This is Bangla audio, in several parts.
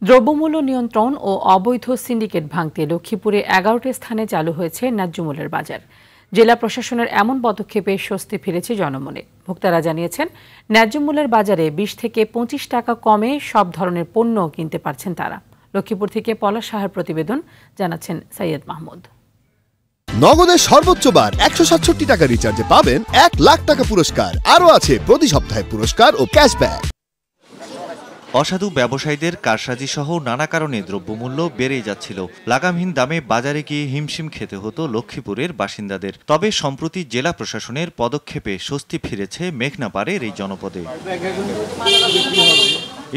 দ্রব্যমূল্য নিয়ন্ত্রণ ও অবৈধ সিন্ডিকেট ভাঙতে লক্ষ্মীপুরে ১১টি স্থানে চালু হয়েছে ন্যায্য মূল্যের বাজার। জেলা প্রশাসনের এমন পদক্ষেপে স্বস্তি ফিরেছে জনমনে। ভোক্তারা জানিয়েছেন, ন্যায্য মূল্যের বাজারে ২০ থেকে ২৫ টাকা কমে সব ধরনের পণ্য কিনতে পারছেন তারা। লক্ষ্মীপুর থেকে পলাশ সাহার প্রতিবেদন, জানাচ্ছেন সৈয়দ মাহমুদ। নগদের সর্বোচ্চ বার ১৬৭ টাকা রিচার্জে পাবেন ১ লাখ টাকা পুরস্কার। আরও আছে প্রতি সপ্তাহে পুরস্কার ও ক্যাশব্যাক। অসাধু ব্যবসায়ীদের কারসাজি সহ নানা কারণে দ্রব্যমূল্য বেড়েই যাচ্ছিল। লাগামহীন দামে বাজারে গিয়ে হিমশিম খেতে হতো লক্ষ্মীপুরের বাসিন্দাদের। তবে সম্প্রতি জেলা প্রশাসনের পদক্ষেপে স্বস্তি ফিরেছে মেঘনাপাড়ের এই জনপদে।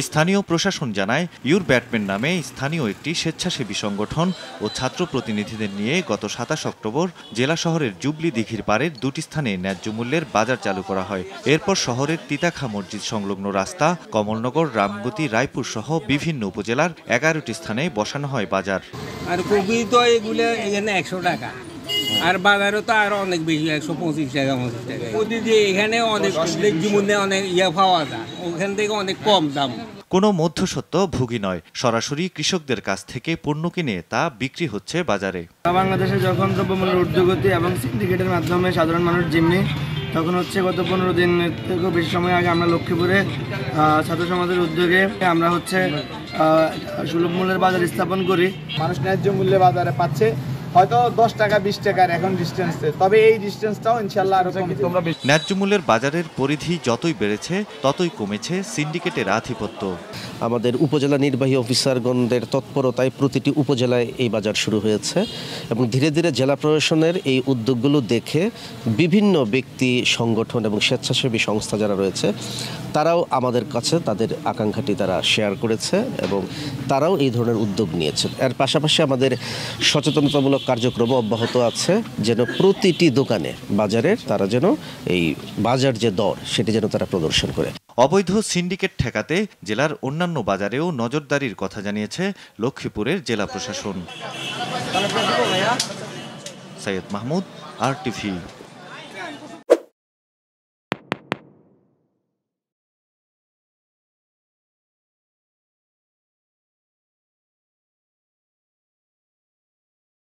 স্থানীয় প্রশাসন জানায়, ইউর ব্যাটম্যান নামে স্থানীয় একটি স্বেচ্ছাসেবী সংগঠন ও ছাত্র প্রতিনিধিদের নিয়ে গত ২৭ অক্টোবর জেলা শহরের জুবলি দিঘির পাড়ের ২টি স্থানে ন্যায্য মূল্যের বাজার চালু করা হয়। এরপর শহরের তিতাখা মসজিদ সংলগ্ন রাস্তা, কমলনগর, রামগতি, রায়পুর সহ বিভিন্ন উপজেলার ১১টি স্থানে বসানো হয় বাজার। আর কপি তো এগুলো এখানে ১০০ টাকা, আর বাজারে তো আরো অনেক বেশি, ১২৫ টাকা ২৫ টাকা। প্রতিদিন এখানে অনেক জীবনে অনেক পাওয়া যায়, ওখান থেকে অনেক কম দাম। কোনো মধ্যস্বত্ব ভোগী নয়, সরাসরি কৃষকদের কাছ থেকে পণ্য কিনে তা বিক্রি হচ্ছে বাজারে। বাংলাদেশে যখন দ্রব্যমূল্যের ঊর্ধ্বগতি এবং সিন্ডিকেটের মাধ্যমে সাধারণ মানুষ জিম্মি, তখন হচ্ছে গত ১৫ দিন থেকেও বেশি সময় আগে আমরা লক্ষ্মীপুরে ছাত্র সমাজের উদ্যোগে আমরা হচ্ছে সুলভ মূল্যের বাজার স্থাপন করি। মানুষ ন্যায্য মূল্যে বাজারে পাচ্ছে, হয়তো ১০ টাকা ২০ টাকার এখন ডিস্টেন্স, তবে এই ডিস্টেন্সটাও ইনশাআল্লাহ আরো কমবে। ন্যায্য মূল্যের বাজারের পরিধি যতই বেড়েছে ততই কমেছে সিন্ডিকেটের আধিপত্য। আমাদের উপজেলা নির্বাহী অফিসারগণদের তৎপরতায় প্রতিটি উপজেলায় এই বাজার শুরু হয়েছে এবং ধীরে ধীরে জেলা প্রশাসনের এই উদ্যোগগুলো দেখে বিভিন্ন ব্যক্তি, সংগঠন এবং স্বেচ্ছাসেবী সংস্থা যারা রয়েছে তারাও আমাদের কাছে তাদের আকাঙ্ক্ষাটি তারা শেয়ার করেছে এবং তারাও এই ধরনের উদ্যোগ নিয়েছে। এর পাশাপাশি আমাদের সচেতনতামূলক কার্যক্রম অব্যাহত আছে, যেন প্রতিটি দোকানে বাজারের তারা যেন এই বাজার যে দর সেটি যেন তারা প্রদর্শন করে। অবৈধ সিন্ডিকেট ঠেকাতে জেলার অন্যান্য বাজারেও নজরদারির কথা জানিয়েছে লক্ষ্মীপুরের জেলা প্রশাসন। সৈয়দ মাহমুদ, RTV।